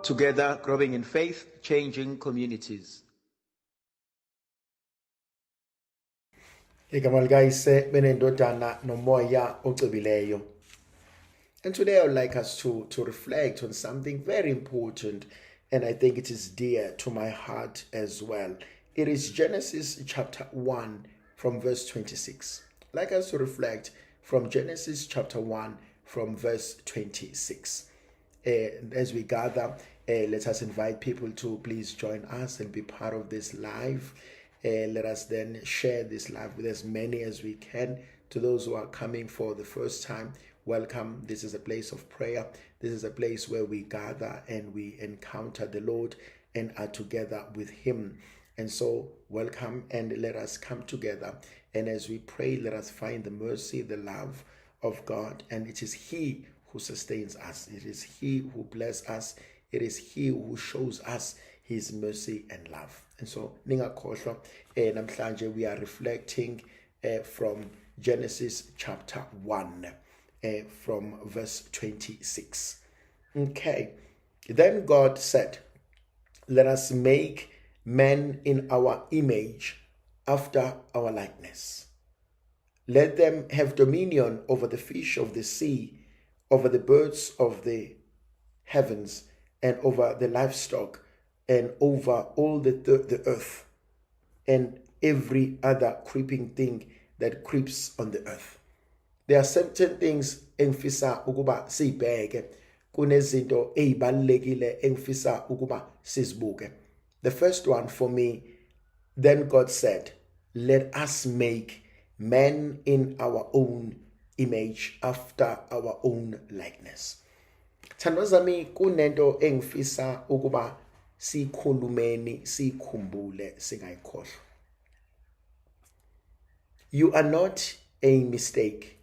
Together, growing in faith, changing communities. Igama likayise benendodana nomoya ocibileyo. And today I would like us to reflect on something very important, and I think it is dear to my heart as well. It is Genesis chapter 1 from verse 26. I'd like us to reflect from Genesis chapter 1 from verse 26. As we gather, let us invite people to please join us and be part of this live. Let us then share this live with as many as we can. To those who are coming for the first time, welcome. This is a place of prayer. This is a place where we gather and we encounter the Lord and are together with Him. And so, welcome, and let us come together. And as we pray, let us find the mercy, the love of God. And it is He who sustains us. It is He who blesses us. It is He who shows us His mercy and love. And so, ningakhohlwa namhlanje we are reflecting from Genesis chapter 1 from verse 26. Okay. Then God said, "Let us make man in our image, after our likeness. Let them have dominion over the fish of the sea, over the birds of the heavens, and over the livestock, and over all the earth, and every other creeping thing that creeps on the earth." There are certain things engifisa ukuba sibheke, kunezinto ezibalekile engifisa ukuba sizibuke. The first one for me, then God said, "Let us make man in our own image, after our own likeness." Thandwa zami, kunento engifisa ukuba sikhulumeni, sikhumbule, singayikhohlwa. You are not a mistake.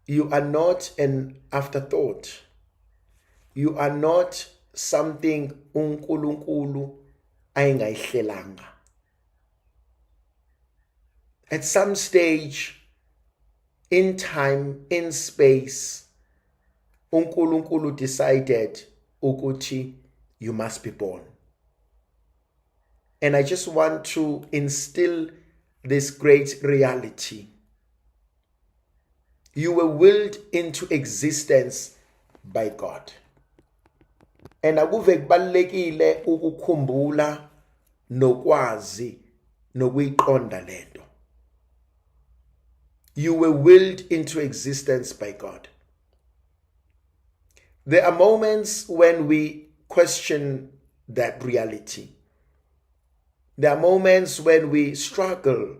You are not an afterthought. You are not something uNkulunkulu ayengayihlelanga. At some stage, in time, in space, uNkulunkulu decided ukuthi you must be born. And I just want to instill this great reality. You were willed into existence by God. And akuve kubalekile ukukhumbula nokwazi nokuyiqonda lento. You were willed into existence by God. There are moments when we question that reality. There are moments when we struggle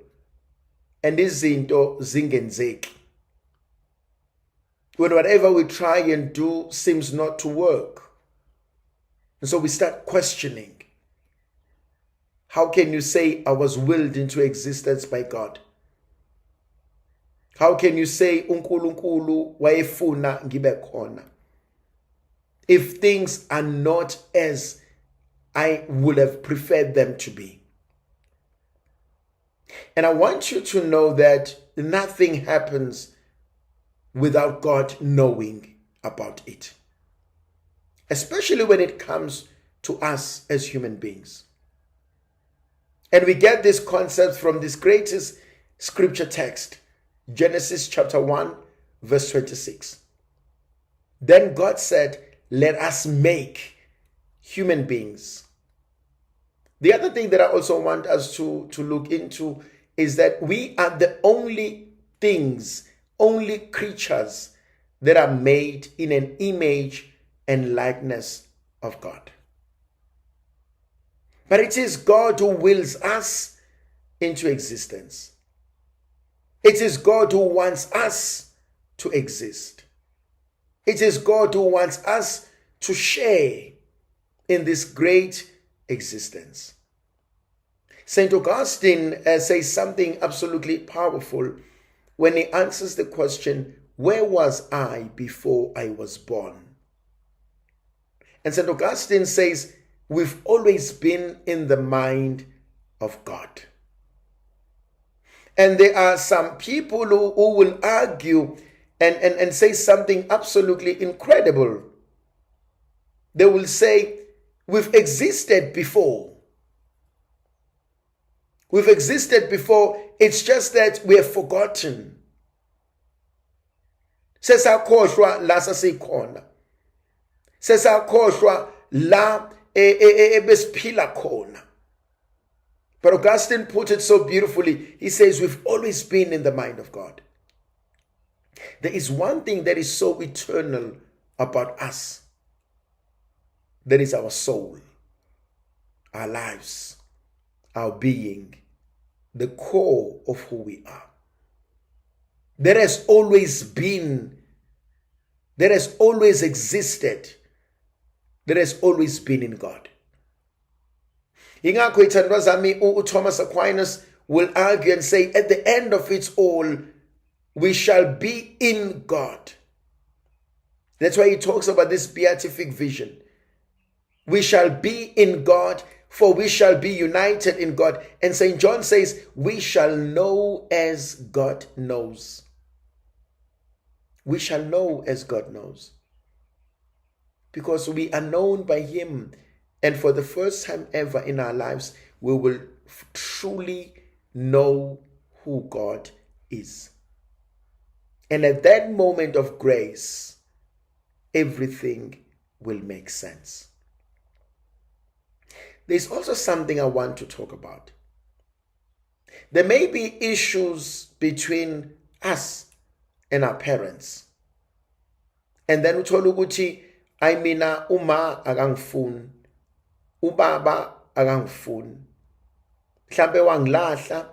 and izinto zingenzeki. When whatever we try and do seems not to work. And so we start questioning. How can you say I was willed into existence by God? How can you say uNkulunkulu wayefuna ngibe khona if things are not as I would have preferred them to be? And I want you to know that nothing happens without God knowing about it. Especially when it comes to us as human beings. And we get this concept from this greatest scripture text, Genesis chapter 1, verse 26. Then God said, "Let us make human beings." The other thing that I also want us to look into is that we are the only things, only creatures that are made in an image and likeness of God. But it is God who wills us into existence. It is God who wants us to exist. It is God who wants us to share in this great existence. St. Augustine says something absolutely powerful when he answers the question, where was I before I was born? And St. Augustine says, we've always been in the mind of God. And there are some people who will argue and say something absolutely incredible. they will say, we've existed before. We've existed before. It's just that we have forgotten. Sesakhohlwa la sasikhona. Sesakhohlwa la ebesiphila khona. But Augustine put it so beautifully. He says, we've always been in the mind of God. There is one thing that is so eternal about us. That is our soul, our lives, our being, the core of who we are. There has always been, there has always existed, there has always been in God. Ingakho ithandwa zami uThomas Aquinas will argue and say, at the end of it all, we shall be in God. That's why he talks about this beatific vision. We shall be in God, for we shall be united in God. And St. John says, we shall know as God knows. We shall know as God knows. Because we are known by him. And for the first time ever in our lives, we will truly know who God is. And at that moment of grace, everything will make sense. There's also something I want to talk about. There may be issues between us and our parents. And then uthola ukuthi I mina uma akangifuni, ubaba akangifuni. Mhlambe wangilahla,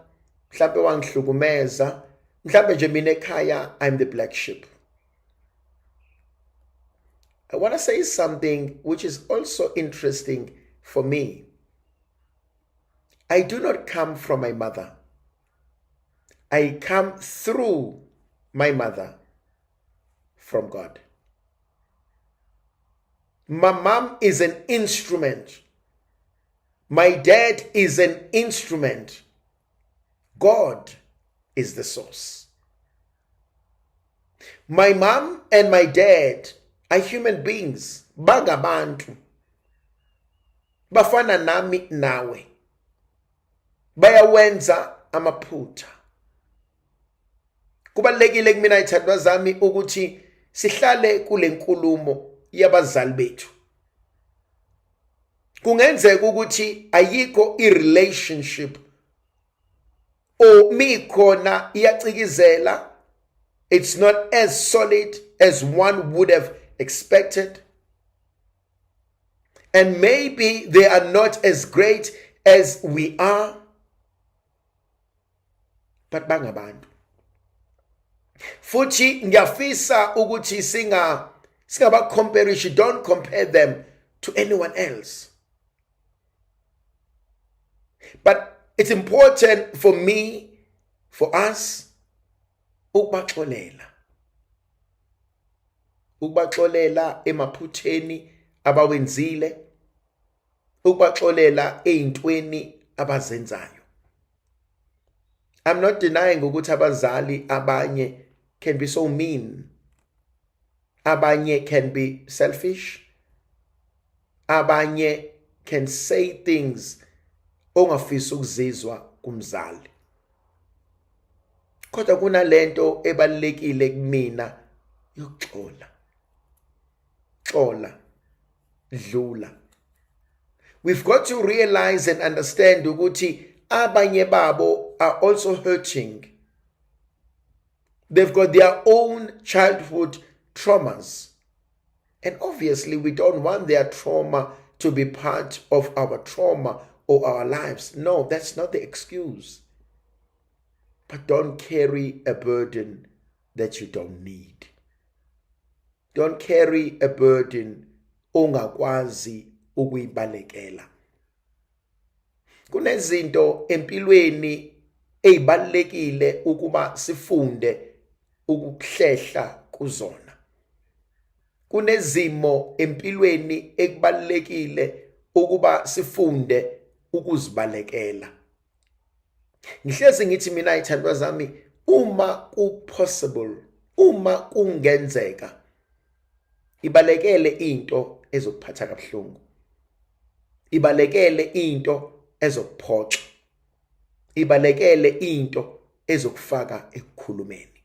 mhlambe wangihlukumeza, mhlambe nje mina ekhaya I'm the black sheep. I want to say something which is also interesting for me. I do not come from my mother. I come through my mother from God. My mom is an instrument. My dad is an instrument. God is the source. My mom and my dad are human beings. Bagabantu. Bafana nami nawe. Bayawenza amaphutha. Kubalekile kumina ithandwa zami ukuthi sihlale kule nkulumo yabazali bethu. Kungenzeka ukuthi ayikho i-relationship or mikhona iyacikizela. It's not as solid as one would have expected. And maybe they are not as great as we are. But bangabantu. Futhi ngiyafisa ukuthi singaba compare, don't compare them to anyone else. But it's important for me, for us, ukubaxolela emaphutheni abawenzile, ukubaxolela eintweni abazenzayo. I'm not denying ukuthi abazali abanye can be so mean. Abanye can be selfish. Abanye can say things ongafisa ukuzizwa kumzali. Kodwa kunalento ebalekile kumina yokuxola. Xola, dlula. We've got to realize and understand ukuthi abanye babo are also hurting. They've got their own childhood traumas. And obviously we don't want their trauma to be part of our trauma or our lives. No, that's not the excuse. But don't carry a burden that you don't need. Don't carry a burden ongakwazi ukuyibalekela. Kunezinto empilweni ezibalekile ukuba sifunde ukuhlehla kuzona. Kunezimo empilweni ekubalekile ukuba sifunde ukuzibalekela. Ngihlezi ngithi mina ithandwa zami, uma ku-possible, uma kungenzeka, ibalekele into ezokuphatha kabuhlungu. Ibalekele into ezokuphoxa. Ibalekele into ezokufaka ekukhulumeni.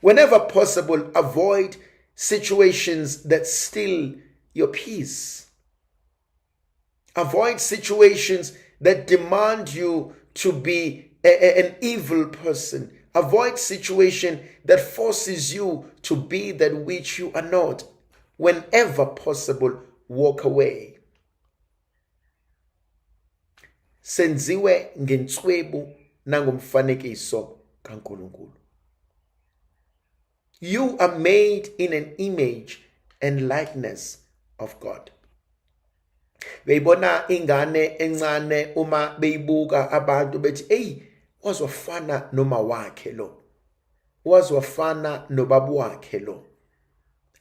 Whenever possible, avoid situations that steal your peace. Avoid situations that demand you to be an evil person. Avoid situation that forces you to be that which you are not. Whenever possible, walk away. Senziwe ngenswebu nangomfanekiso kaNkulunkulu. You are made in an image and likeness of God. Beyibona ingane encane uma beyibuka abantu bethi, "Hey, wazofana noma wakhe lo. Wazofana nobabu wakhe lo."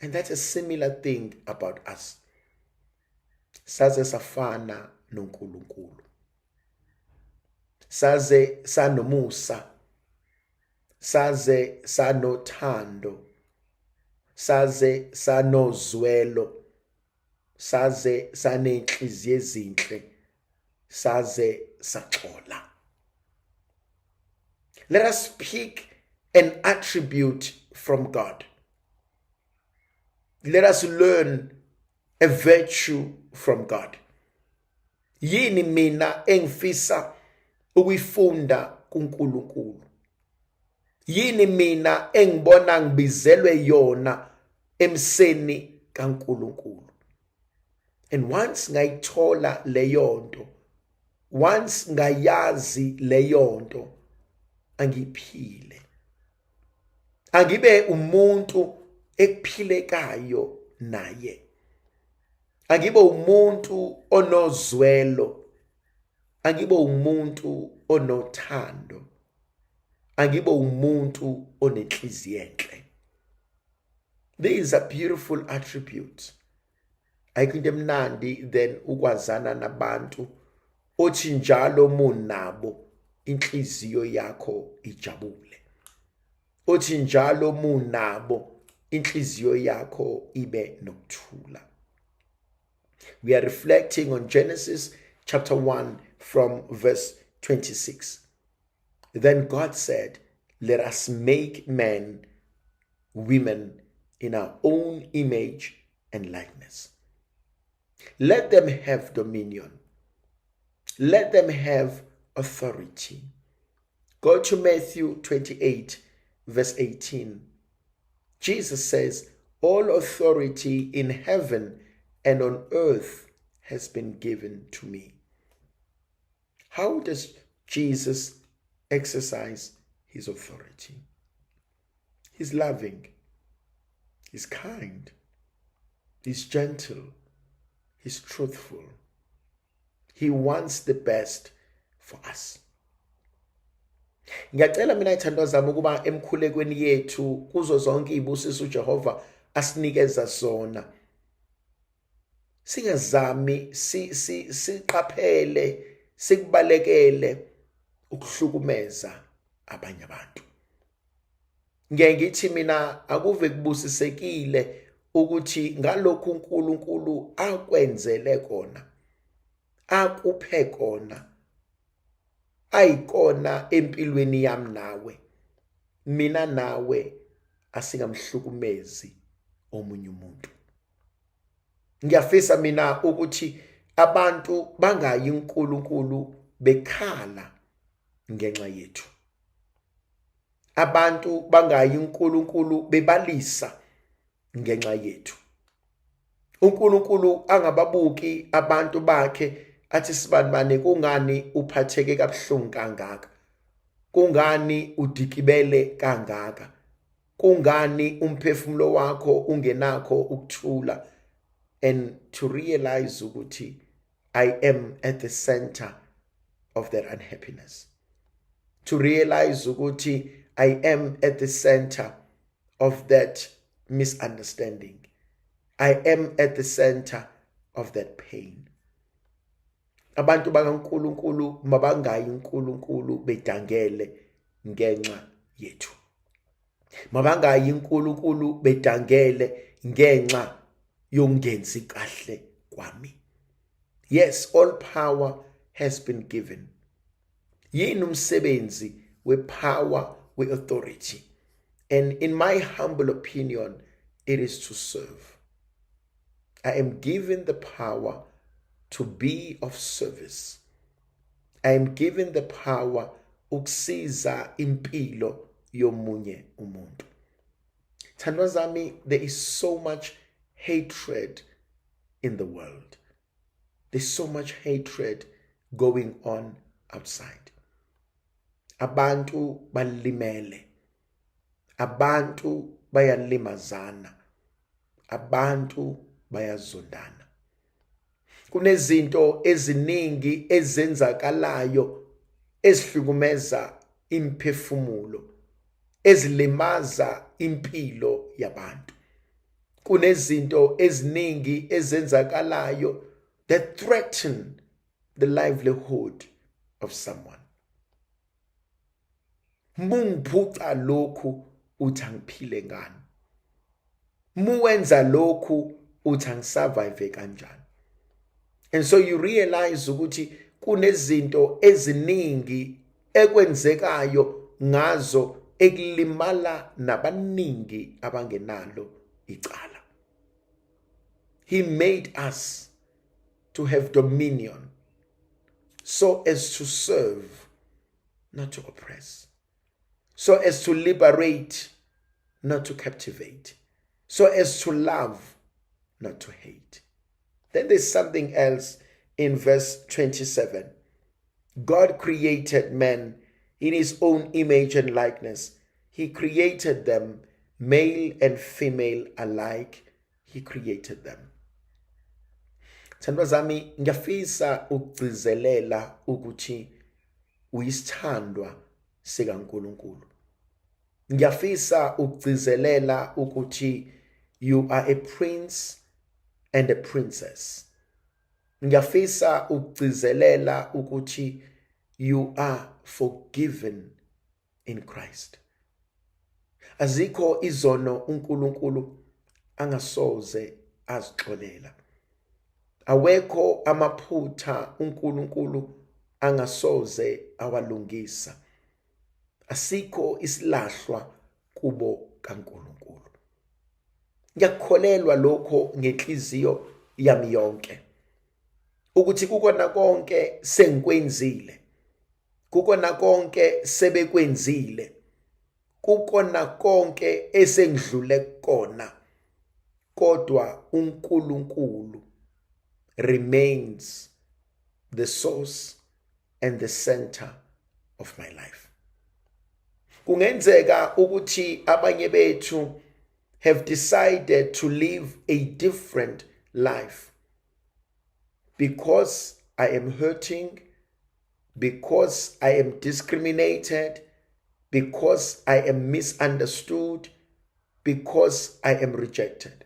And that's a similar thing about us. Saze safana noNkulunkulu. Saze sanomusa. Saze sanothando. Saze sanozwelo. Saze sanenhliziyo ezinhle. Saze saxola. Let us pick an attribute from God. Let us learn a virtue from God. Yini mina engifisa ukuyifunda kuNkulunkulu? Yini mina engibona ngibizelwe yona emseni kaNkulunkulu? And once ngayithola leyonto, once ngayazi leyonto, angiphile. Angibe umuntu ekuphilekayo naye. Angibe umuntu onozwelo. Angibe umuntu onothando. Angibe umuntu onenhliziyo enhle. These are beautiful attributes. Ayikho into emnandi than ukwazana nabantu othi njalo munabo inhliziyo yakho ijabule. Othi njalo munabo inhliziyo yakho ibe nokuthula. We are reflecting on Genesis chapter 1 from verse 26. Then God said, "Let us make men, women in our own image and likeness. Let them have dominion. Let them have authority." Go to Matthew 28, verse 18. Jesus says, "All authority in heaven and on earth has been given to me." How does Jesus exercise his authority? He's loving. He's kind. He's gentle. He's truthful. He wants the best for us. Ngiyacela mina ithandwa zami ukuba emkhulekweni yethu kuzo zonke izibusiso uJehova asinikeza zona, singazami siqaphele sikubalekele ukuhlukumeza abanye abantu. Ngeke ngithi mina akuve kubusisekile ukuthi ngalokhu uNkulunkulu akwenzele kona, akuphe kona, ayikona empilweni yami nawe, mina nawe asingamhlukumezi omunye umuntu. Ngiyafisa mina ukuthi abantu bangayi uNkulunkulu bekhala ngenxa yethu. Abantu bangayi uNkulunkulu bebalisa ngenxa yethu. uNkulunkulu angababuki abantu bakhe athi sibanibane kungani uphatheke kabuhlungu kangaka, kungani udikibele kangaka, kungani umphefumulo wakho ungenakho ukuthula, and to realize ukuthi I am at the center of that unhappiness. To realize ukuthi I am at the center of that misunderstanding. I am at the center of that pain. Abantu bakaNkulunkulu mabangayi uNkulunkulu bedangele ngenxa yethu. Mabangayi uNkulunkulu bedangele ngenxa yongenzi kahle kwami. Yes, all power has been given. Yini umsebenzi we-power, we-authority. And in my humble opinion, it is to serve. I am given the power to be of service. I am given the power ukusiza impilo yomunye umuntu. Thandwa zami, there is so much hatred in the world. There's so much hatred going on outside. Abantu balimele. Abantu bayalimazana. Abantu bayazondana. Kunezinto eziningi ezenzakalayo ezihlukumeza imphefumulo, ezilimaza impilo yabantu. Kunezinto eziningi ezenzakalayo that threaten the livelihood of someone. Mungiphuca lokhu uthi angiphile ngani. Muwenza lokhu uthi angisurvive kanjani. And so you realize ukuthi kunezinto eziningi ekwenzekayo ngazo ekulimala nabaningi abangenalo icala. He made us to have dominion so as to serve, not to oppress. So as to liberate, not to captivate. So as to love, not to hate. Then there's something else in verse 27. God created man in his own image and likeness. He created them, male and female alike. He created them. Thandwa zami, ngiyafisa ukugcizelela ukuthi uyisithandwa sikaNkulunkulu. Ngiyafisa ukugcizelela ukuthi you are a prince and a princess. Ngiyafisa ukugcizelela ukuthi you are forgiven in Christ. Azikho izono uNkulunkulu angasoze azixolela. Awekho amaphutha uNkulunkulu angasoze awalungisa. Asikho isilahlwa kubo kaNkulunkulu. Ngiyakholelwa lokho ngenhliziyo yami yonke. Ukuthi kukona konke sengikwenzile. Kukona konke sebekwenzile. Kukona konke esengidlule kona. Kodwa uNkulunkulu remains the source and the center of my life. Kungenzeka ukuthi abanye bethu have decided to live a different life because I am hurting, because I am discriminated, because I am misunderstood, because I am rejected.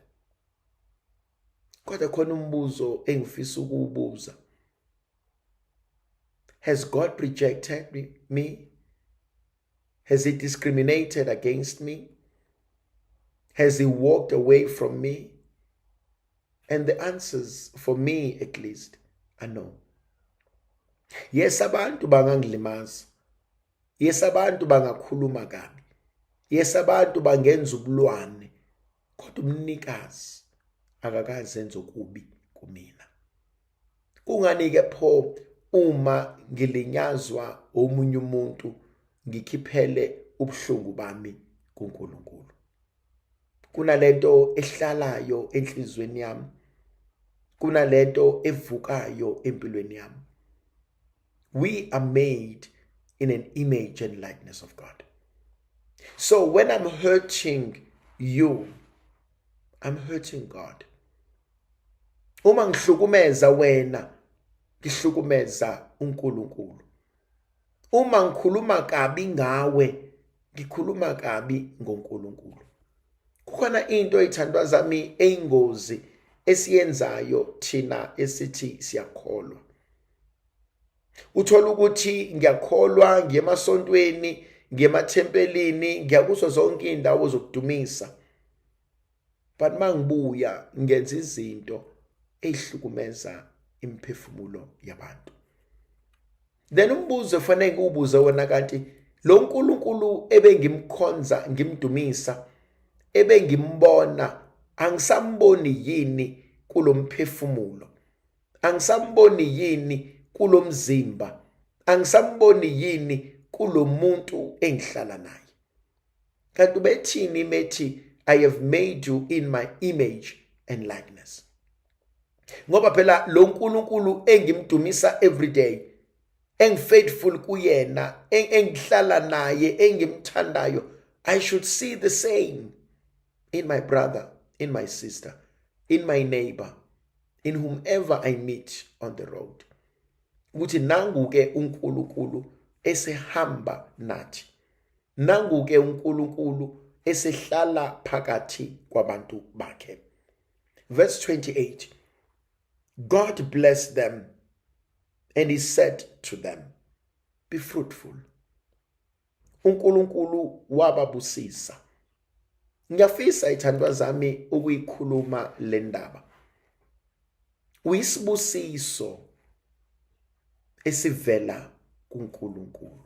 Kodwa khona umbuzo engifisa ukuwubuza. Has God rejected me? Has he discriminated against me? Has he walked away from me? And the answers, for me at least, are no. Yes, abantu bangangilimaza. Yes, abantu bangakhuluma kabi. Yes, abantu bangenza ubulwane. Kodwa umnikazi akakazenza okubi kumina. Kungani ke pho uma ngilinyazwa omunye umuntu ngikhiphele ubuhlungu bami kuNkulunkulu? Kunalento ehlalayo enhlizweni yami. Kunalento evukayo empilweni yami. We are made in an image and likeness of God. So when I'm hurting you, I'm hurting God. Uma ngihlukumeza wena, ngihlukumeza uNkulunkulu. Uma ngikhuluma kabi ngawe, ngikhuluma kabi ngoNkulunkulu. Kukhona into ethandwa zami eyingozi esiyenzayo thina esithi siyakholwa. Uthola ukuthi ngiyakholwa, ngiye emasontweni, ngiye emathempelini, ngiya kuzo zonke indawo zokudumisa. but mangibuya ngenza izinto ehlukumeza imphefumulo yabantu. Then umbuzo fanele ubuze wona kanti lo nkulunkulu ebengimkhonza ngimdumisa ebengimbona angisamboni yini kulomphefumulo, angisamboni yini kulomzimba, angisamboni yini kulomuntu engihlala naye. Kanti bethini methi I have made you in my image and likeness. Ngoba phela lo nkulunkulu engimdumisa every day, engifaithful kuyena, engihlala naye, engimthandayo, I should see the same in my brother, in my sister, in my neighbor, in whomever I meet on the road. Ukuthi nangu-ke uNkulunkulu esehamba nathi. Nangu-ke uNkulunkulu esehlala phakathi kwabantu bakhe. Verse 28. God blessed them and he said to them, be fruitful. uNkulunkulu wababusisa. Ngiyafisa ithandwa zami ukuyikhuluma le ndaba. Uyisibusiso esivela kuNkulunkulu.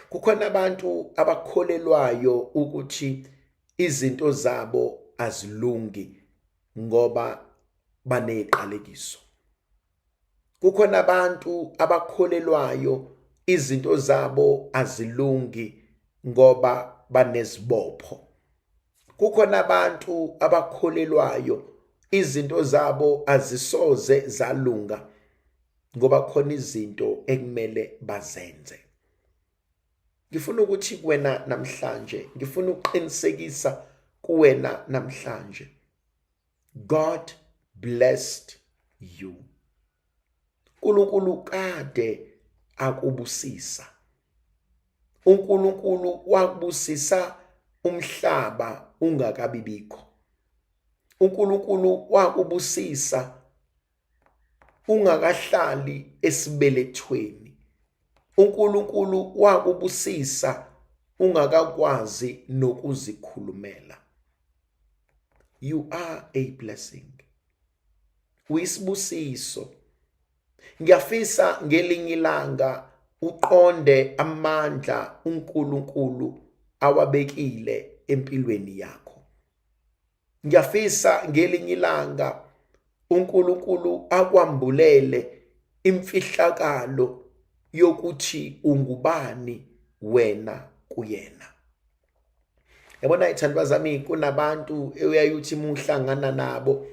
Kukhona abantu abakholelwayo ukuthi izinto zabo azilungi ngoba baneqalekiso. Kukhona abantu abakholelwayo izinto zabo azilungi ngoba banezibopho. Kukhona abantu abakholelwayo izinto zabo azisoze zalunga ngoba khona izinto ekumele bazenze. Ngifuna ukuthi kuwena namhlanje, ngifuna ukuqinisekisa kuwena namhlanje, God blessed you. uNkulunkulu kade akubusisa. uNkulunkulu wakubusisa umhlaba ungakabibikho. uNkulunkulu wakubusisa ungakahlali esibelethweni. uNkulunkulu wakubusisa ungakakwazi nokuzikhulumela. You are a blessing. Uyisibusiso. Ngiyafisa ngelinye ilanga uqonde amandla uNkulunkulu awabekile empilweni yakho. Ngiyafisa ngelinye ilanga uNkulunkulu akwambulele imfihlakalo yokuthi ungubani wena kuyena. Yabona ithandwa zami, kunabantu uyayuthi muhlangana nabo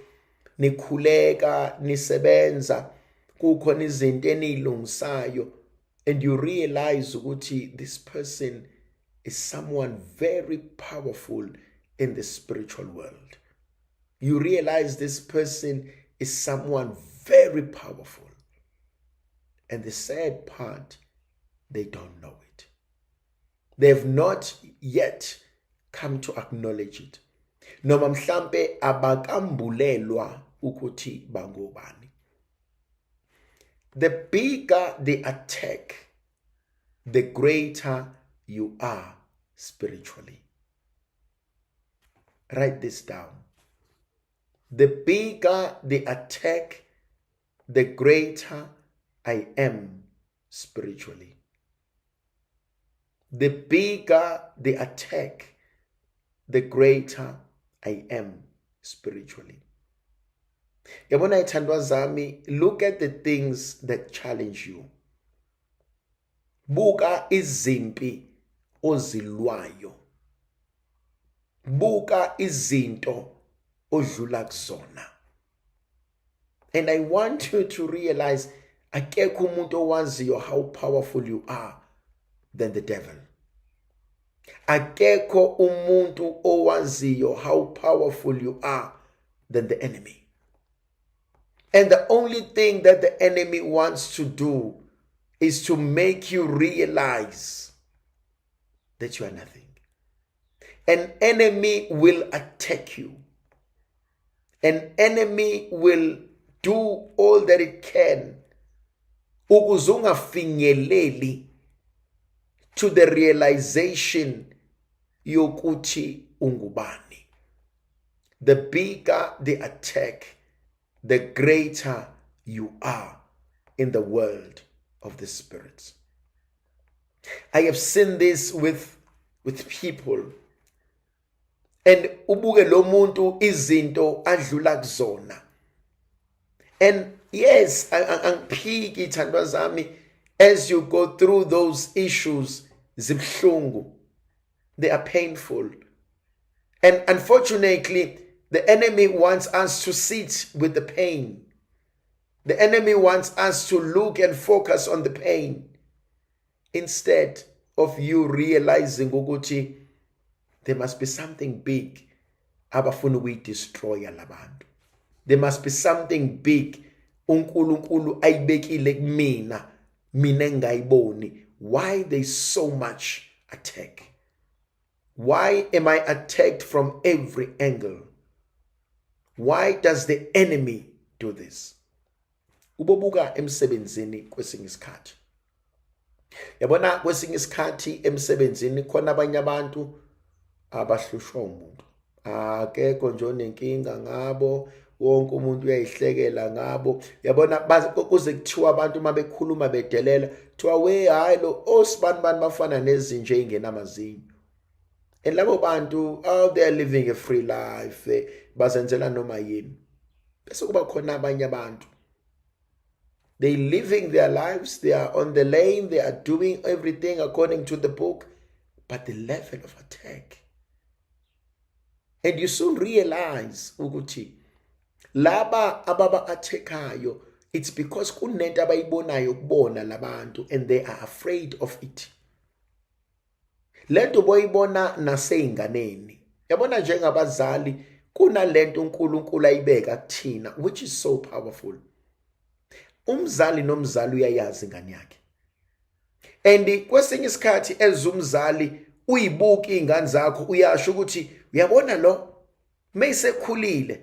nikhuleka nisebenza kukhona izinto enilungisayo and you realize ukuthi this person is someone very powerful in the spiritual world. You realize this person is someone very powerful. And the sad part, they don't know it. They have not yet come to acknowledge it. Noma mhlambe abakambulelwa ukuthi bangobani. The bigger the attack, the greater you are spiritually. Write this down. The bigger the attack, the greater I am spiritually. The bigger the attack, the greater I am spiritually. Yabona ithandwa zami, look at the things that challenge you. Buka izimpi ozilwayo. Buka izinto odlula kuzona. And I want you to realize akekho umuntu owaziyo how powerful you are than the devil. Akekho umuntu owaziyo how powerful you are than the enemy. And the only thing that the enemy wants to do is to make you realize that you are nothing. An enemy will attack you. An enemy will do all that it can ukuze ungafinyeleli to the realization yokuthi ungubani. the bigger the attack, the greater you are in the world of the spirits. I have seen this with people. And ubuke lo muntu izinto adlula kuzona. And yes, angiphiki thandwa zami, as you go through those issues, zibhlungu, they are painful. And unfortunately, the enemy wants us to sit with the pain. The enemy wants us to look and focus on the pain instead of you realizing ukuthi there must be something big abafuna ukuyidestroya labantu. There must be something big uNkulunkulu ayibekile kumina, mina engayiboni. Why there's so much attack? Why am I attacked from every angle? Why does the enemy do this? Ubobuka emsebenzini kwesinye isikhathi. Yabona kwesinye isikhathi emsebenzini khona abanye abantu abahlushwa umuntu. Akekho nje onenkinga ngabo, wonke umuntu uyayihlekela ngabo. Yabona kuze kuthiwa abantu mabekhuluma bedelela, kuthiwa we hayi lo osibani bafana nezinja ey'ngenamazinyo. And labo bantu, they are living a free life, bazenzela noma yini. Bese kuba khona abanye abantu, they living their lives, they are on the lane, they are doing everything according to the book, but the level of attack. And you soon realize ukuthi laba ababa attackhayo, it's because kunento abayibonayo kubona labantu and they are afraid of it. Lento boyibona naseyinganeni. Yabona njengabazali kunalento uNkulunkulu ayibeka kuthina, which is so powerful. Umzali nomzali uyayazi ingane yakhe. And kwesinye isikhathi ezumzali uyibuka izingane zakho uyasho ukuthi uyabona lo mayisekhulile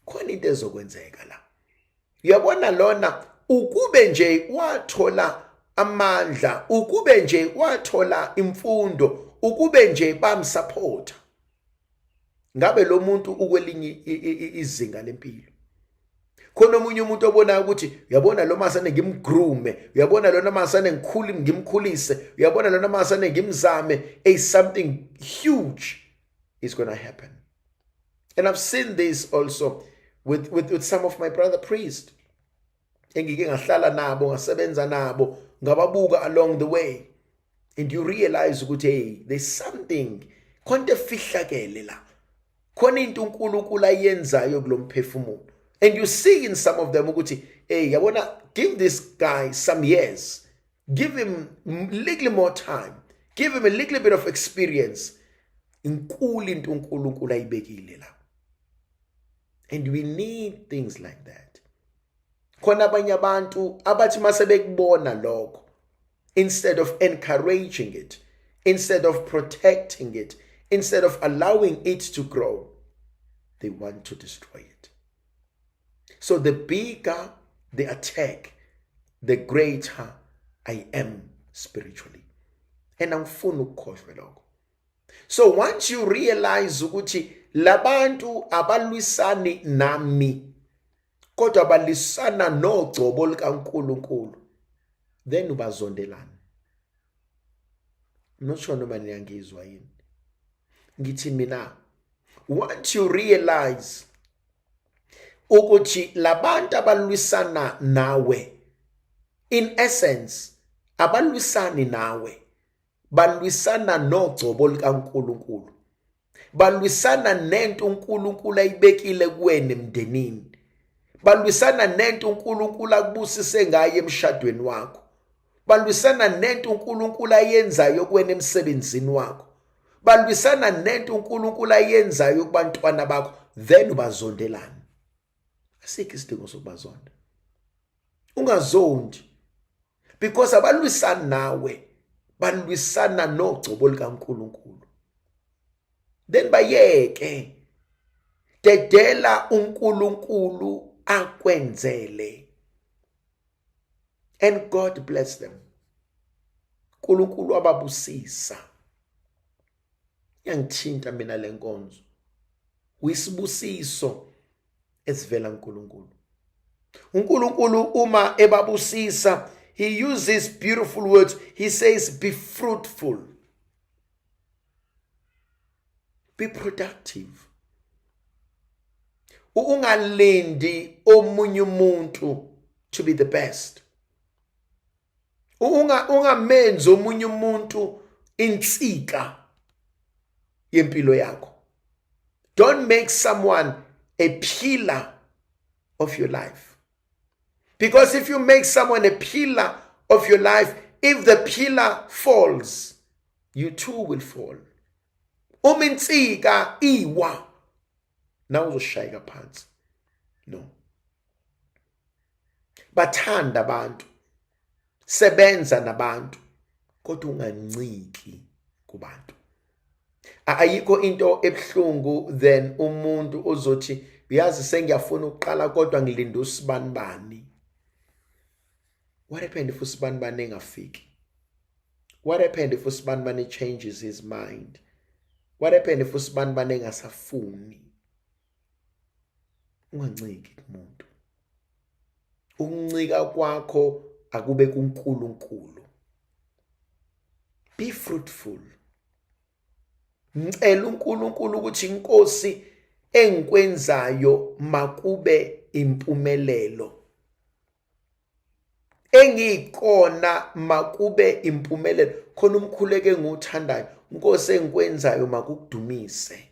khona into ezokwenzeka la. Uyabona lona ukube nje wathola amandla, ukube nje wathola imfundo, ukube nje bamsupport, ngabe lo muntu ukwelinye izinga lempilo. Khona omunye umuntu obonayo ukuthi uyabona lo masane ngimgrume, uyabona lo masane ngimkhulise, uyabona lo masane ngimzame, something huge is going to happen. And I've seen this also with some of my brother priests. Engike ngahlala nabo, ngasebenza nabo, ngababuka along the way. And you realize ukuthi hey, there's something konke fihlakele la. Khona into uNkulunkulu ayenzayo kulomphefumulo. And you see in some of them ukuthi hey, yabona, give this guy some years. Give him a little more time. Give him a little bit of experience. Inkulu into uNkulunkulu ayibekile la. And we need things like that. Khona abanye abantu abathi masebekubona lokho, instead of encouraging it, instead of protecting it, instead of allowing it to grow, they want to destroy it. So the bigger the attack, the greater I am spiritually. And angifuni ukukhohlwa lokho. So once you realize ukuthi labantu abalwisani nami, kodwa balisana nogcobo likaNkulunkulu, then ubazondelana. I'm not sure noma niyangizwa yini. Ngithi mina, once you realize ukuthi labantu abalwisana nawe, in essence abalwisani nawe, balwisana nogcobo likaNkulunkulu, balwisana nento uNkulunkulu ayibekile kuwena emndenini, balwisana nento uNkulunkulu akubusise ngayo emshadweni wakho, balwisana nento uNkulunkulu ayenzayo kuwena emsebenzini wakho, balwisana nento uNkulunkulu ayenzayo kubantwana bakho, then ubazondelana. Asikho isidingo sokubazonda. Ungazondi, because abalwisana nawe balwisana nogcobo likaNkulunkulu. Then bayeke, dedela uNkulunkulu akwenzele. And God bless them. uNkulunkulu ababusisa. Yangithinta mina lenkonzo. uyisibusiso esivela kuNkulunkulu. uNkulunkulu uma ebabusisa, he uses beautiful words. He says, be fruitful, be productive. Ungalindi omunye umuntu to be the best. Ungamenzi omunye umuntu insika yempilo yakho. Don't make someone a pillar of your life. Because if you make someone a pillar of your life, if the pillar falls, you too will fall. Insika iwa, na uzoshayeka phansi. No. Bathanda abantu, sebenza nabantu, kodwa unganciki kubantu. Ayikho into ebhlungu than umuntu ozothi uyazi sengiyafuna ukuqala kodwa ngilinda usibanibani. What happened if usibanibani engafiki? What happened if usibanibani changes his mind? What happened if usibanibani engasafuni? Unganciki kumuntu. Ukuncika kwakho akube kuNkulunkulu. Be fruitful. Ngicela uNkulunkulu ukuthi inkosi engikwenzayo makube impumelelo. Engikona makube impumelelo. Khona umkhuleko enguthandayo. Inkosi engikwenzayo makukudumise.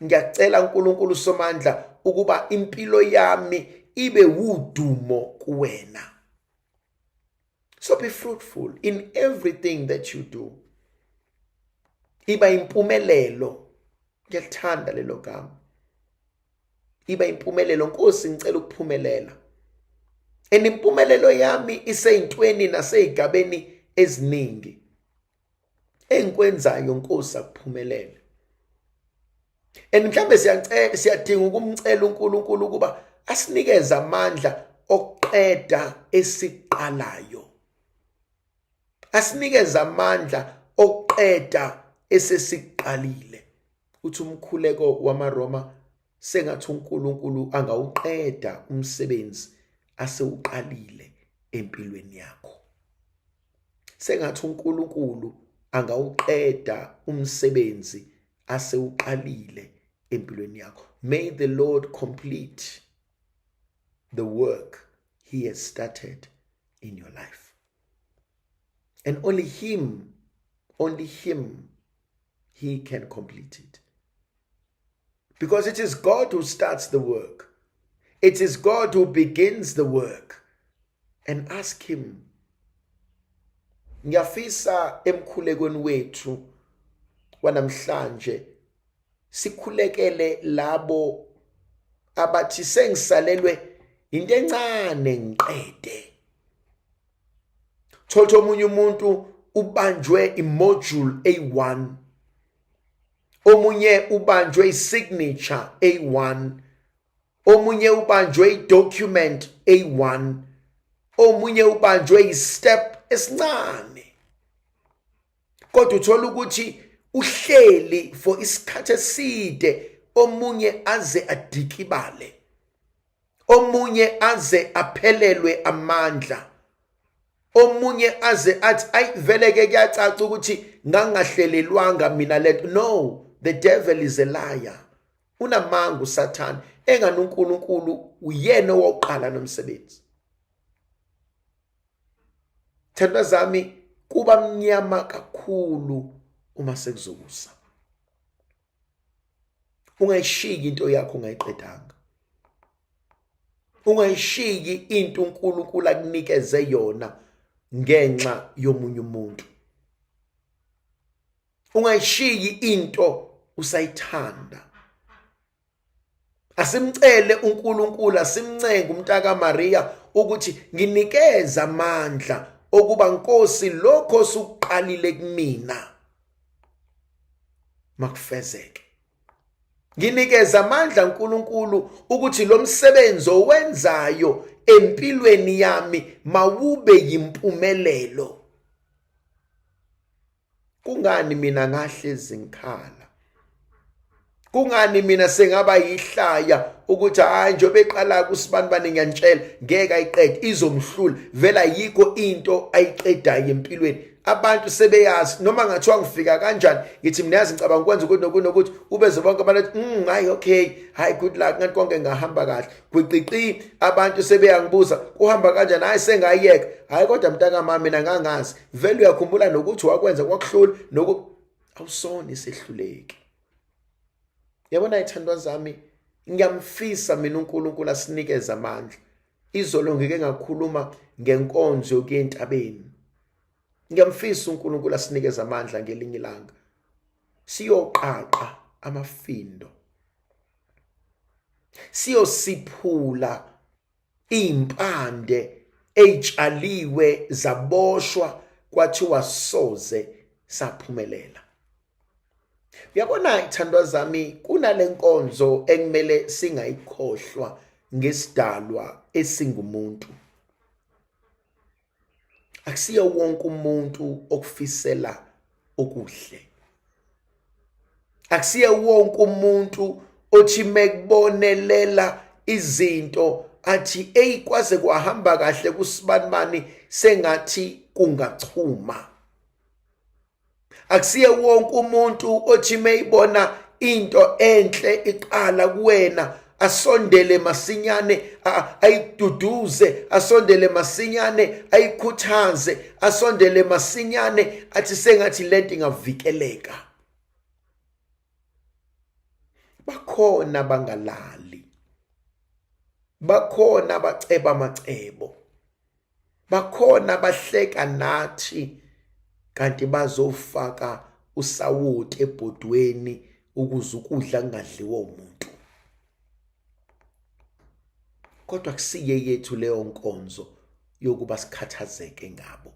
Ngiyacela uNkulunkulu somandla ukuba impilo yami ibe udumo kuwena. So be fruitful in everything that you do. Iba impumelelo. Ngiyathanda lelo gama. Iba impumelelo. Nkosi ngicela ukuphumelela. Impumelelo yami iseyintweni naseyigabeni eziningi. Engikwenzayo Nkosi akuphumelele. Mhlambe siyadinga ukumcela uNkulunkulu ukuba asinikeze amandla okuqeda esiqalayo. Asinikeze amandla okuqeda esesiqalile. Uthi umkhuleko wamaRoma sengathi uNkulunkulu angawuqeda umsebenzi asewuqalile empilweni yakho. Sengathi uNkulunkulu angawuqeda umsebenzi asewuqalile empilweni yakho. May the Lord complete the work he has started in your life. And only him, he can complete it. Because it is God who starts the work. It is God who begins the work. And ask him. Ngiyafisa emkhulekweni wethu wanamhlanje sikhulekele labo abathi sengisalelwe into encane ngiqede. Thola omunye umuntu ubanjwe imodule A1. Omunye ubanjwe isignature A1. Omunye ubanjwe idocument A1. Omunye ubanjwe istep esincane. Kodwa uthola ukuthi uhleli for isikhathi eside, omunye aze adikibale. Omunye aze aphelelwe amandla. Omunye aze athi ay vele ke kuyacaca ukuthi ngangahlelelwanga mina lento. No, the devil is a liar. Unamanga uSathane. Engani uNkulunkulu uyena owoqala nomsebenzi. Thandwa zami, kuba mnyama kakhulu uma sekuzokusa. Ungayishiki into yakho ungayiqedanga. Ungayishiki into uNkulunkulu akunikeze yona ngenxa yomunye umuntu. Ungayishiki into usayithanda. Asimcele uNkulunkulu, asimncenga umntaka Maria ukuthi nginikeza amandla okuba Nkosi lokho suqalile kumina makufezeke. Nginikeza amandla uNkulunkulu ukuthi lo msebenzi owenzayo empilweni yami mawube yimpumelelo. Kungani mina ngahlezi ngikhala? Kungani mina sengaba yihlaya ukuthi hayi njengoba eqala kusibani bani ngiyantshela ngeke ayiqede izomhlula vela yikho into ayiqedayo empilweni. Abantu sebeyazi noma ngathiwa ngifika kanjani ngithi mina yazi ngicabanga ukwenza ukuthi nokuthi ubeze bonke abantu hayi okay hayi good luck ngathi konke ngahamba kahle gwiqiqi abantu sebeyangibuza kuhamba kanjani hayi sengayiyeka hayi kodwa mntaka mama mina ngangazi vele uyakhumbula nokuthi wakwenza kwakuhlula awusona isehluleki. Yabona ithandwa zami ngiyamfisa mina uNkulunkulu asinikeze amandla. Izolo ngike ngakhuluma ngenkonzo yokuya entabeni. Ngiyamfisa uNkulunkulu asinikeze amandla ngelinye ilanga siyoqaqa amafindo, siyosiphula impande ezitshaliwe zaboshwa kwathiwa soze saphumelela. Uyabona ithandwa zami kunale nkonzo ekumele singayikhohlwa ngesidalwa esingumuntu. Akusiyo wonke umuntu okufisela okuhle. Akusiyo wonke umuntu othi mekubonelela izinto athi eyikwaze kwahamba kahle kusibanibani sengathi kungachuma. Akusiye wonke umuntu othi meyibona into enhle iqala kuwena asondele masinyane ayiduduze, asondele masinyane ayikhuthaze, asondele masinyane athi sengathi lento ingavikeleka. Bakhona bangalali, bakhona baceba amacebo, bakhona bahleka nathi kanti bazofaka usawoti ebhodweni ukuze ukudla kungadliwa umuntu. Kodwa kusiye yethu leyo nkonzo yokuba sikhathazeke ngabo.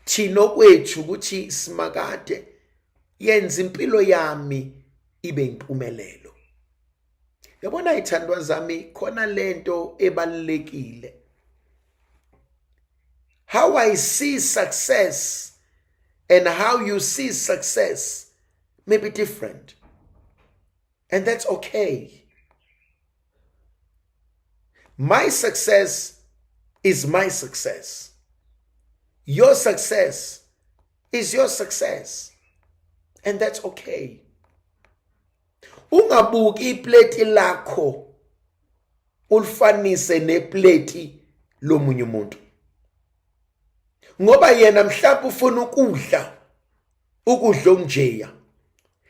Thina kwethu ukuthi simakade yenza impilo yami ibe impumelelo. Yabona ithandwa zami khona lento ebalekile. How I see success and how you see success may be different. And that's okay. My success is my success. Your success is your success. And that's okay. Ungabuki ipleti lakho ulifanise nepleti lomunye umuntu. Ngoba yena mhlawumbe ufuna ukudla okunjeya,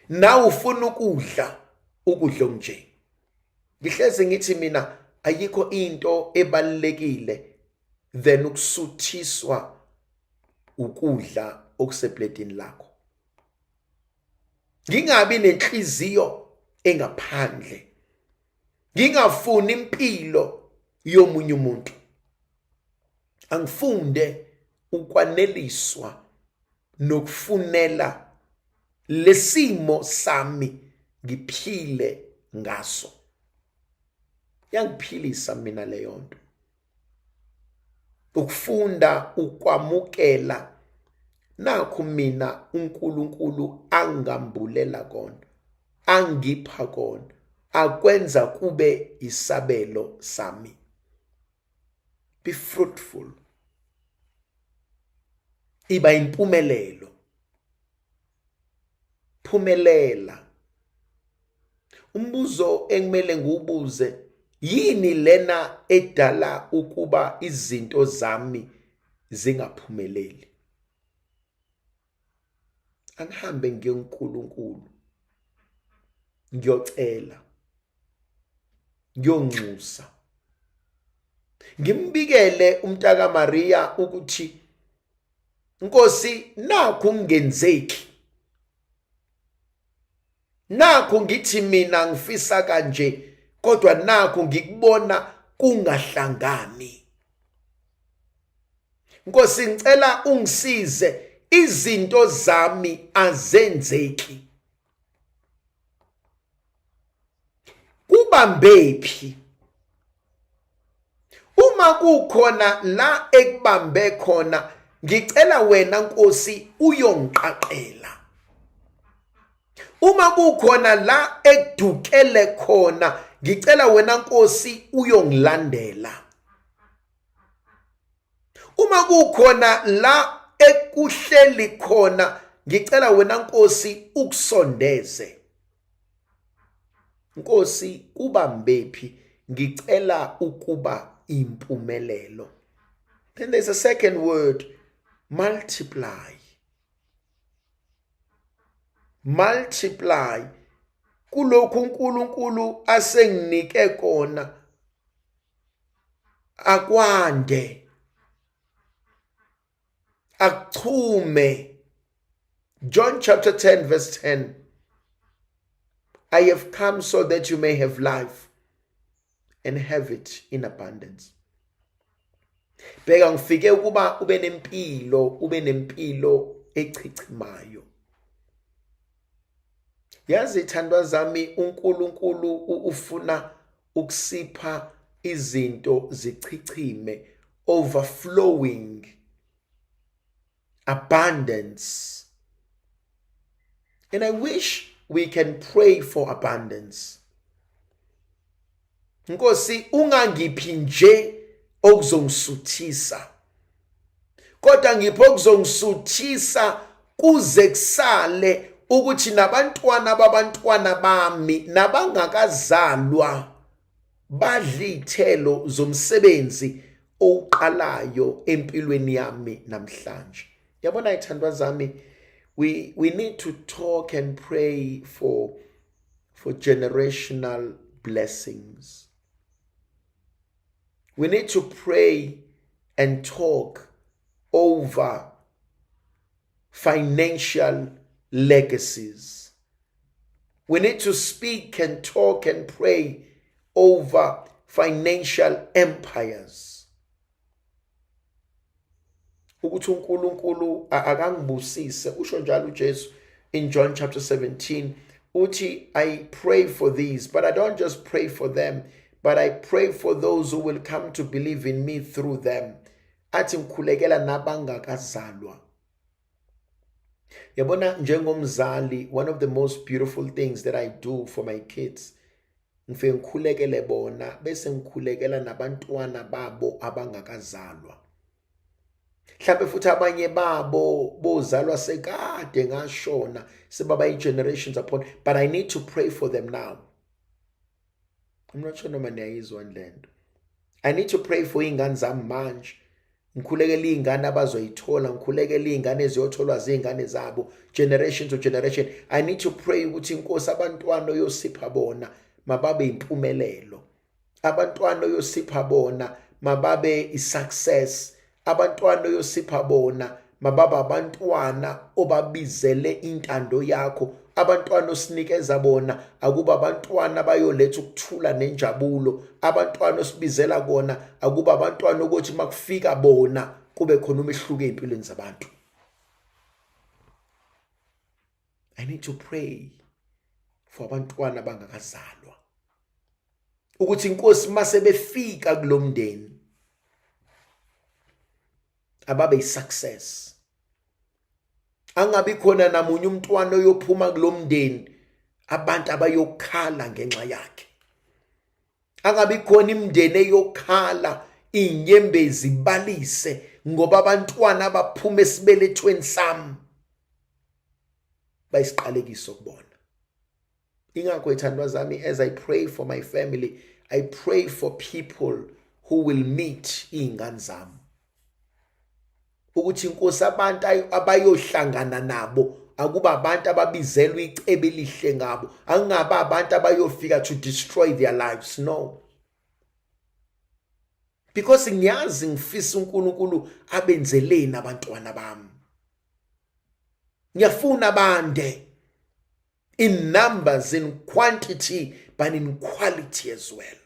nawe ufuna ukudla okunjeya. Ngihleze ngithi mina ayikho into ebalekile than ukusuthiswa ukudla okusepletini lakho. Ngingabi nenhliziyo engaphandle, ngingafuni impilo yomunye umuntu. Angifunde ukwaneliswa nokufunela lesimo sami ngiphile ngaso. Yangiphilisa mina leyo nto. Ukufunda ukwamukela nakho mina uNkulunkulu angambulela kona, angipha kona, akwenza kube isabelo sami. Be fruitful. Iba impumelelo. Phumelela. Umbuzo engimele ngiwubuze, yini lena edala ukuba izinto zami zingaphumeleli? Angihambe ngeNkulunkulu, ngiyocela, ngiyonxusa, ngimbikele umntaka Maria ukuthi Nkosi nakho ngenzeki, nakho ngithi mina ngifisa kanje kodwa nakho ngikubona kungahlangani. Nkosi ngicela ungisize izinto zami azenzeki. Kubambephi? Uma kukhona la ekubambe khona, ngicela wena Nkosi uyongiqaqela. Uma kukhona la ekudukele khona, ngicela wena Nkosi uyongilandela. Uma kukhona la ekuhleli khona, ngicela wena Nkosi ukusondeze. Nkosi kubambephi, ngicela ukuba impumelelo. Then there's a second word, multiply. Multiply. Kulokhu uNkulunkulu asenginike kona akwande, akuchume. John chapter 10 verse 10. I have come so that you may have life and have it in abundance. Bheka ngifike ukuba ube nempilo echichimayo. Yazi thandwa zami, uNkulunkulu ufuna ukusipha izinto zichichime, overflowing, abundance. And I wish we can pray for abundance. Nkosi ungangiphi nje okuzongisuthisa, kodwa ngipho okuzongisuthisa kuze kusale ukuthi nabantwana babantwana bami nabangakazalwa badle ithelo zomsebenzi oqalayo empilweni yami namhlanje. Yabona ithandwa zami, we need to talk and pray for generational blessings. We need to pray and talk over financial legacies. We need to speak and talk and pray over financial empires. Ukuthi uNkulunkulu akangibusise, usho njalo uJesu in John chapter 17, uthi I pray for these, but I don't just pray for them, but I pray for those who will come to believe in me through them. Athi ngikhulekela nabangakazalwa. Yabona njengomzali, one of the most beautiful things that I do for my kids, ngifike ngikhulekele bona bese ngikhulekela nabantwana babo abangakazalwa. Mhlawumbe futhi abanye babo bozalwa sekade ngashona sebaba generations upon, but I need to pray for them now. I'm not sure noma niyayizwa ndlento. I need to pray for ingane zami manje. Ngikhulekela ingane abazoyithola, ngikhulekela ingane eziyotholwa zingane zabo generation to generation. I need to pray ukuthi Nkosi abantwana oyosipha bona mababe impumelelo. Abantwana oyosipha bona mababe isuccess. Abantwana oyosipha bona mababa abantwana obabizele intando yakho. Abantwana osinikeza bona akuba abantwana bayoletha ukuthula nenjabulo. Abantwana osibizela kona akuba abantwana ukuthi makufika bona kube khona umehluko empilweni zabantu. I need to pray for abantwana bangakazalwa, ukuthi Nkosi mase befika kulomndeni ababe success. Angabi khona namunye umntwana oyophuma kulomndeni abantu abayokhala ngenxa yakhe. Angabi khona imndeni eyokhala inyembezi balise ngoba abantwana abaphuma esibelethweni sami bayisiqalekiso kubona. Ingakho ithandwa zami, as I pray for my family, I pray for people who will meet ingane zami. Ukuthi Nkosi abantu abayohlangana nabo akuba abantu ababizelwe icebe elihle ngabo, angaba abantu abayofika to destroy their lives. No, because ngiyazi ngifisa uNkulunkulu abenzeleni abantwana bami. Ngiyafuna bande in numbers, in quantity, but in quality as well.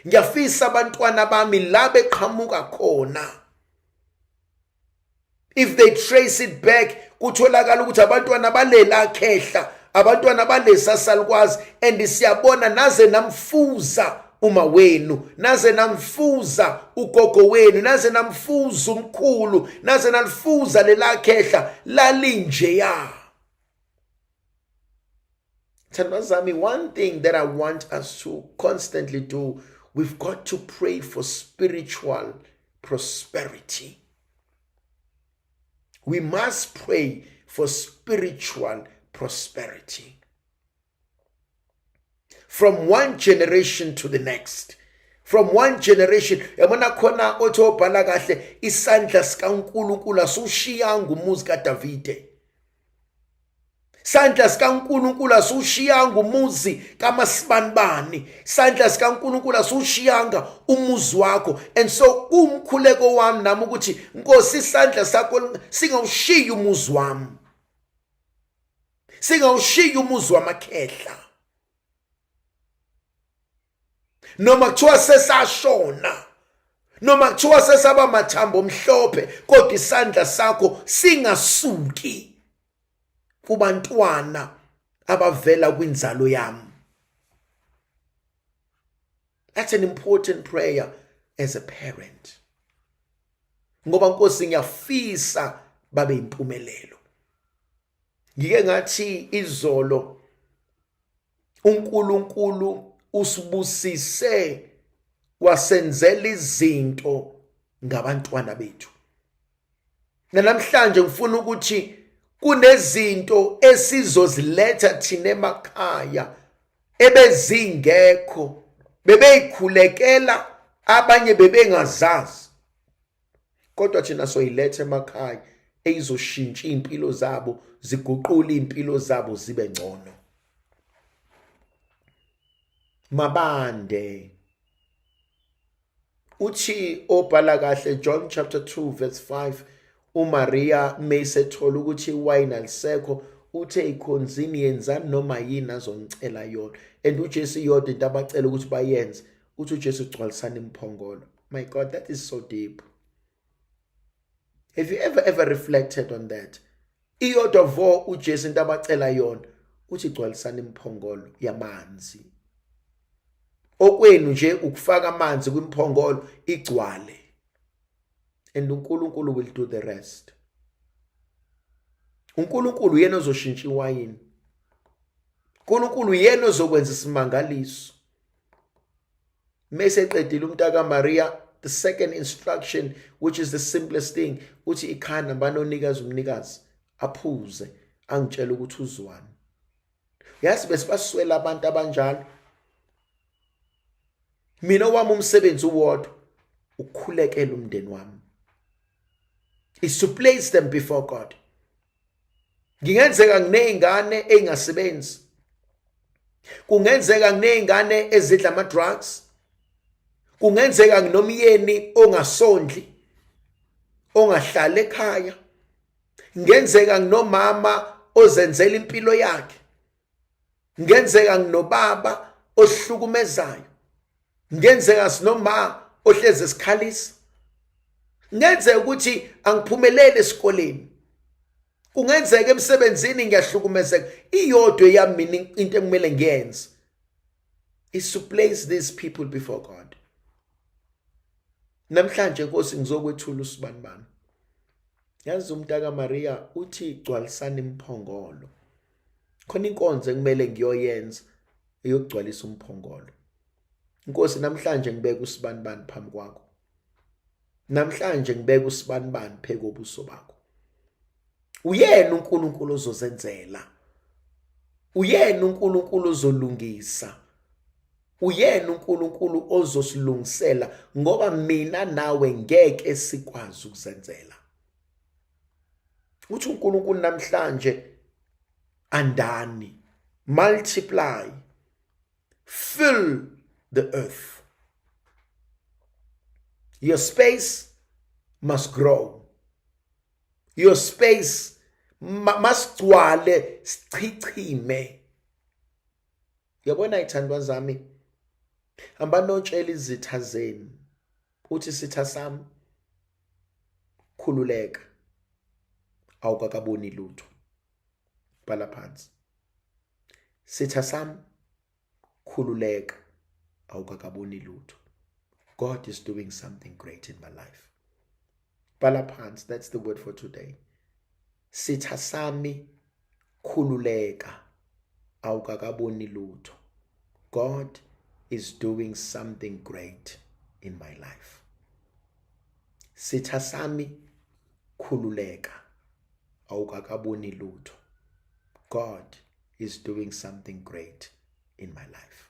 Ngiyafisa abantwana bami la beqhamuka khona, if they trace it back, kutholakala ukuthi abantwana balela khehla, abantwana balesa salukwazi, and siyabona naze namfuza uma wenu, naze namfuza ugogo wenu, naze namfuza umkhulu, naze nalifuza lela khehla lalinje ya. Tanwazami, one thing that I want us to constantly do, we've got to pray for spiritual prosperity. We must pray for spiritual prosperity. From one generation to the next. From one generation. Yabona khona othi obhala kahle isandla sikaNkulunkulu asushiyanga umuzi kaDavide. Sandla sikaNkulunkulu asushiyanga umuzi kaMasibanibani. Sandla sikaNkulunkulu asushiyanga umuzi wakho. And so umkhuleko wami nami ukuthi Nkosi isandla sakho singawushiyi umuzi wami. Singawushiyi umuzi wamakhehla. Noma kuthiwa sesashona, noma kuthiwa sesaba mathambo omhlophe, kodwa isandla sakho singasuki kubantwana abavela kwinzalo yami. That's an important prayer as a parent. Ngoba Nkosi ngiyafisa babe impumelelo. Ngike ngathi izolo uNkulunkulu usibusise wasenzela izinto ngabantwana bethu. Namhlanje ngifuna ukuthi kunezinto esizoziletha thina emakhaya ebezingekho, bebeyikhulekela, abanye bebengazazi, kodwa thina soyiletha emakhaya eyizoshintsha impilo zabo, ziguqule impilo zabo zibe ngcono. Mabande uthi obhala kahle John chapter 2 verse 5, uMaria mesethola ukuthi iwayini alisekho, uthe ikhonzini yenzani noma yini azongicela yona, and uJesu yodwa into abacela ukuthi bayenze, uthi uJesu ugcwalisana imphongolo. My God, that is so deep. Have you ever reflected on that? Iyodwa vo uJesu into abacela yona, uthi ugcwalisana imphongolo yamanzi. Okwenu nje ukufaka amanzi kwimphongolo igcwale, and uNkulunkulu will do the rest. uNkulunkulu yena ozoshintsha iwayini. uNkulunkulu yena ozokwenza isimangaliso. Mase qedile umntaka Maria, the second instruction, which is the simplest thing, uthi ikhanda banonikazi umnikazi aphuze angitshela ukuthi uzwani. Yazi besibaswela abantu abanjalo. Mina wami umsebenzi uwodwa ukukhulekela umndeni wami, is to place them before God. Ngingenzeka nginezingane engasebenzi, kungenzeka nginezingane ezidla ama drugs, kungenzeka nginomyeni ongasondli, ongahlala ekhaya, ngenzeka nginomama ozenzela impilo yakhe, ngenzeka nginobaba ohlukumezayo, ngenzeka sinoma ohleze esikhalisa, ngenzeka ukuthi angiphumelele esikoleni, kungenzeka emsebenzini ngiyahlukumezeka. Iyodwa yami mina into ekumele ngiyenze is to place these people before God. Namhlanje Nkosi ngizokwethula usibanibani. Yazi umntaka Maria uthi igcwalisana imphongolo. Khona inkonzo ekumele ngiyoyenza eyokugcwalisa umphongolo. Nkosi namhlanje ngibeka usibanibani phambi kwakho. Namhlanje ngibeka usibanibani pheko ubuso bakho. Uyena uNkulunkulu ozozenzela. Uyena uNkulunkulu ozolungisa. Uyena uNkulunkulu ozosilungisela, ngoba mina nawe ngeke sikwazi ukuzenzela. Uthi uNkulunkulu namhlanje andani, multiply, fill the earth. Your space must grow. Your space must gcwale sichichime. Yabona ithandwa zami, ambanotshela izitha zenu, uthi sitha sami khululeka, awukakaboni lutho. Bhala phansi. Sitha sami khululeka, awukakaboni lutho. God is doing something great in my life. Bhala phansi, that's the word for today. Sitha sami khululeka, awukakaboni lutho. God is doing something great in my life. Sitha sami khululeka, awukakaboni lutho. God is doing something great in my life.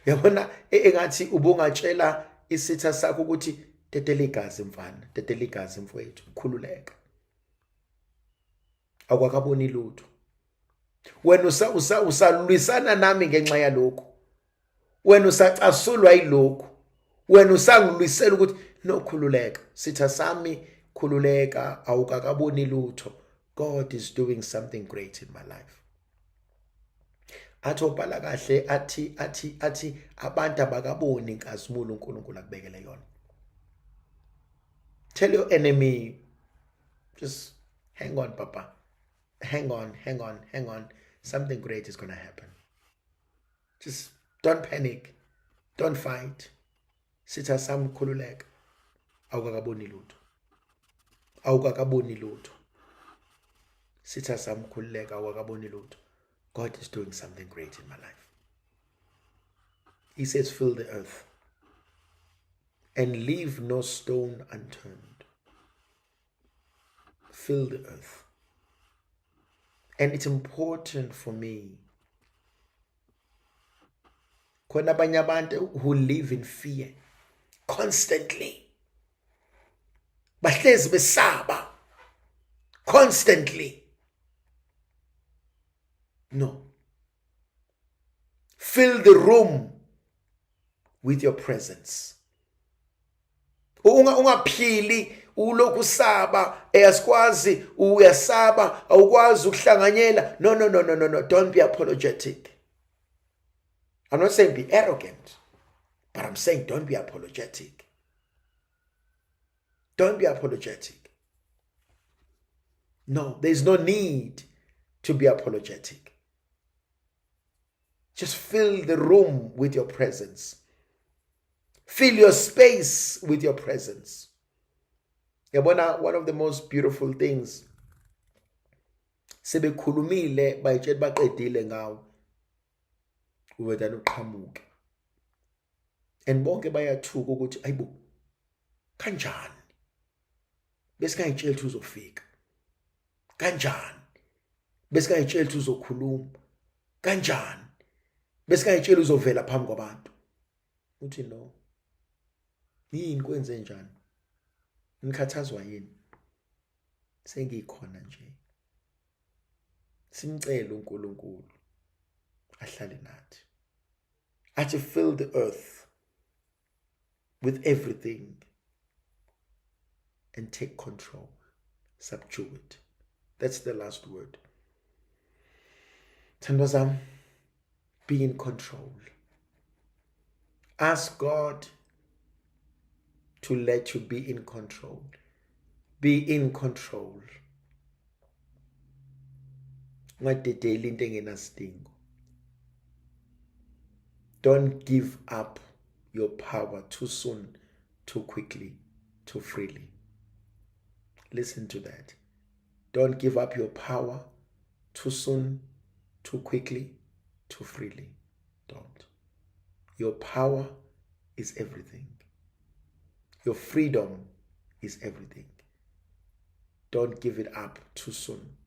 Yabona engathi ubungatshela isitha sakho ukuthi tetele igazi mfana, tetele igazi mfowethu, khululeka. Awukakaboni lutho. Wena usalwisana nami ngenxa yalokho. Wena usacasulwa yilokho. Wena usangilwisela ukuthi no, khululeka. Sitha sami khululeka, awukakaboni lutho. God is doing something great in my life. Athi obhala kahle athi abantu abakaboni inkazimulo uNkulunkulu akubekele yona. Tell your enemy, just hang on, Papa. Hang on. Something great is going to happen. Just don't panic. Don't fight. Sitha sami khululeka. Awukakaboni lutho. Awukakaboni lutho. Sitha sami khululeka, awukakaboni lutho. God is doing something great in my life. He says, fill the earth and leave no stone unturned. Fill the earth. And it's important for me. Khona abanye abantu who live in fear constantly. Bahlezi besaba constantly. No. Fill the room with your presence. Ungaphili ulokhu saba, eyasikwazi uyasaba, awukwazi ukuhlanganyela. No. Don't be apologetic. I'm not saying be arrogant, but I'm saying don't be apologetic. Don't be apologetic. No, there's no need to be apologetic. Just fill the room with your presence. Fill your space with your presence. Yabona, one of the most beautiful things, sebekhulumile bayitshela baqedile ngawo, uwedana uqhamuke. And bonke bayathuka ukuthi ayibo kanjani besikayitshela ukuthi uzofika, kanjani besikayitshela ukuthi uzokhuluma, kanjani besikayitshela uzovela phambi kwabantu. Uthi no, yini kwenze njani, nikhathazwa yini? Sengikhona nje. Simcela uNkulunkulu ahlale nathi. Athi fill the earth with everything and take control. Subdue it. That's the last word. Thandwa, be in control. Ask God to let you be in control. Be in control. Ungadedeli into engenasidingo. Don't give up your power too soon, too quickly, too freely. Listen to that. Don't give up your power too soon, too quickly, too freely. Don't. Your power is everything. Your freedom is everything. Don't give it up too soon,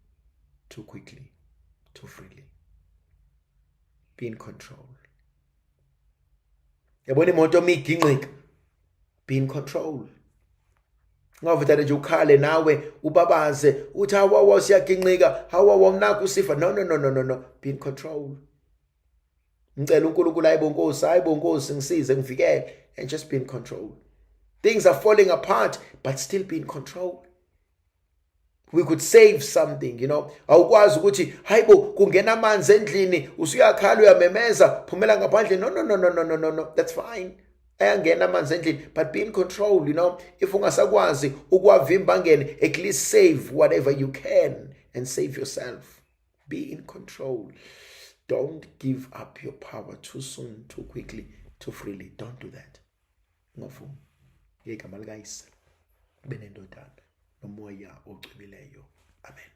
too quickly, too freely. Be in control. Yabona imoto miginqika. Be in control. Ngavutha nje ukhale nawe ubabaze uthi hawa siyaginqika, hawa mnakho usifa. No. Be in control. Ngicela uNkulunkulu hayibo Nkosi ngisize ngivikele, and just be in control. Things are falling apart, but still be in control. We could save something, you know. Awukwazi ukuthi hayibo kungena amanzi endlini usuyakhala uyamemeza phumela ngaphandle. No. That's fine. Ayangena amanzi endlini, but be in control, you know. If ungasakwazi ukuwavimba ngene, at least save whatever you can and save yourself. Be in control. Don't give up your power too soon, too quickly, too freely. Don't do that. Ngofuna. Ngegama likaYise benendodana nomoya ogcibileyo. Amen.